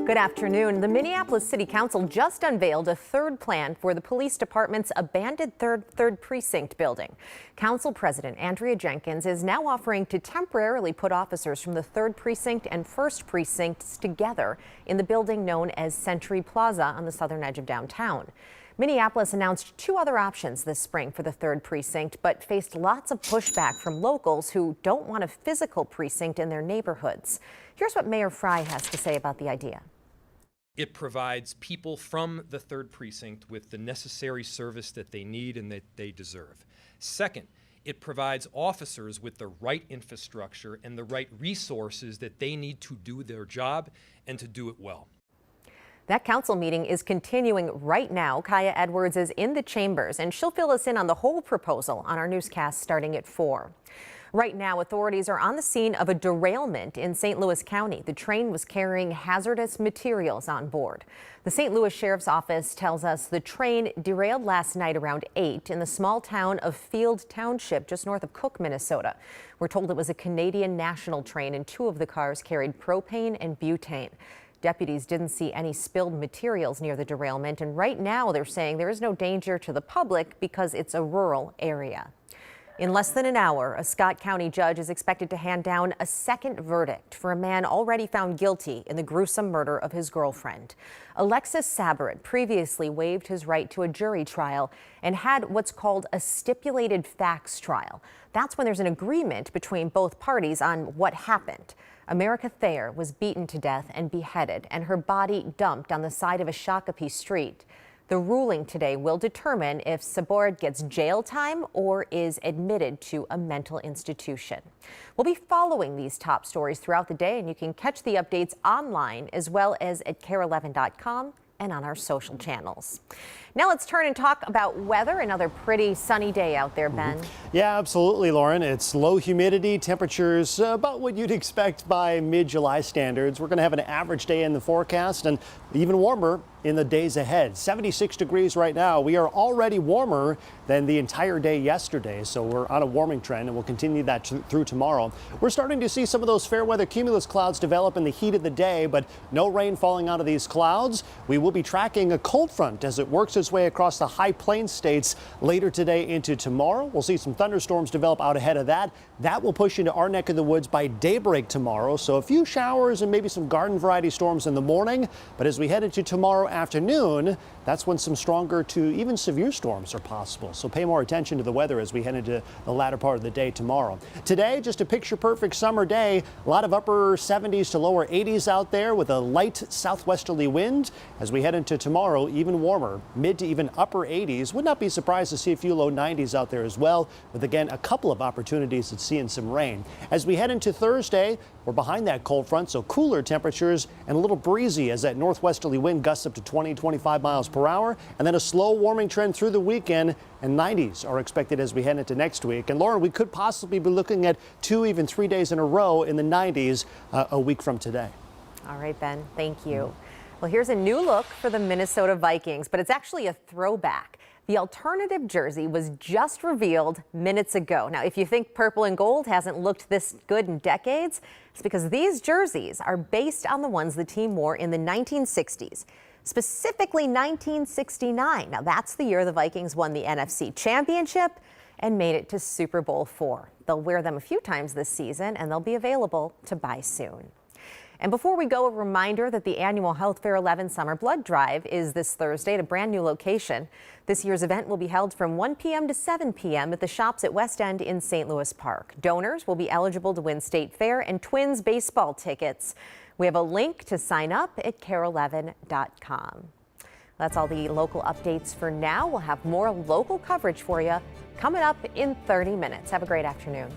Good afternoon. The Minneapolis City Council just unveiled a third plan for the police department's abandoned third precinct building. Council President Andrea Jenkins is now offering to temporarily put officers from the 3rd Precinct and 1st Precincts together in the building known as Century Plaza on the southern edge of downtown. Minneapolis announced 2 other options this spring for the 3rd Precinct, but faced lots of pushback from locals who don't want a physical precinct in their neighborhoods. Here's what Mayor Frey has to say about the idea. It provides people from the 3rd Precinct with the necessary service that they need and that they deserve. Second, it provides officers with the right infrastructure and the right resources that they need to do their job and to do it well. That council meeting is continuing right now. Kaya Edwards is in the chambers, and she'll fill us in on the whole proposal on our newscast starting at 4. Right now, authorities are on the scene of a derailment in St. Louis County. The train was carrying hazardous materials on board. The St. Louis Sheriff's Office tells us the train derailed last night around 8 in the small town of Field Township, just north of Cook, Minnesota. We're told it was a Canadian National train, and 2 of the cars carried propane and butane. Deputies didn't see any spilled materials near the derailment, and right now they're saying there is no danger to the public because it's a rural area. In less than an hour, a Scott County judge is expected to hand down a second verdict for a man already found guilty in the gruesome murder of his girlfriend. Alexis Sabarit previously waived his right to a jury trial and had what's called a stipulated facts trial. That's when there's an agreement between both parties on what happened. America Thayer was beaten to death and beheaded, and her body dumped on the side of a Shakopee street. The ruling today will determine if Sabarit gets jail time or is admitted to a mental institution. We'll be following these top stories throughout the day, and you can catch the updates online as well as at KARE11.com and on our social channels. Now let's turn and talk about weather. Another pretty sunny day out there, Ben. Yeah, absolutely, Lauren. It's low humidity, temperatures about what you'd expect by mid-July standards. We're going to have an average day in the forecast and even warmer in the days ahead. 76 degrees right now. We are already warmer than the entire day yesterday, so we're on a warming trend and we'll continue that through tomorrow. We're starting to see some of those fair weather cumulus clouds develop in the heat of the day, but no rain falling out of these clouds. We will be tracking a cold front as it works its way across the high plains states later today into tomorrow. We'll see some thunderstorms develop out ahead of that. That will push into our neck of the woods by daybreak tomorrow. So a few showers and maybe some garden variety storms in the morning. But as we head into tomorrow afternoon, that's when some stronger to even severe storms are possible. So pay more attention to the weather as we head into the latter part of the day tomorrow. Today, just a picture perfect summer day. A lot of upper 70s to lower 80s out there with a light southwesterly wind. As we head into tomorrow, even warmer, mid to even upper 80s. Would not be surprised to see a few low 90s out there as well, with again a couple of opportunities at seeing some rain. As we head into Thursday, we're behind that cold front, so cooler temperatures and a little breezy as that northwesterly wind gusts up to 20-25 miles per hour, and then a slow warming trend through the weekend, and 90s are expected as we head into next week. And Lauren, we could possibly be looking at 2, even 3 days in a row in the 90s a week from today. All right, Ben, thank you. Well, here's a new look for the Minnesota Vikings, but it's actually a throwback. The alternative jersey was just revealed minutes ago. Now, if you think purple and gold hasn't looked this good in decades, it's because these jerseys are based on the ones the team wore in the 1960s, specifically 1969. Now, that's the year the Vikings won the NFC Championship and made it to Super Bowl IV. They'll wear them a few times this season, and they'll be available to buy soon. And before we go, a reminder that the annual Health Fair 11 Summer Blood Drive is this Thursday at a brand new location. This year's event will be held from 1 p.m. to 7 p.m. at the shops at West End in St. Louis Park. Donors will be eligible to win State Fair and Twins baseball tickets. We have a link to sign up at KARE11.com. That's all the local updates for now. We'll have more local coverage for you coming up in 30 minutes. Have a great afternoon.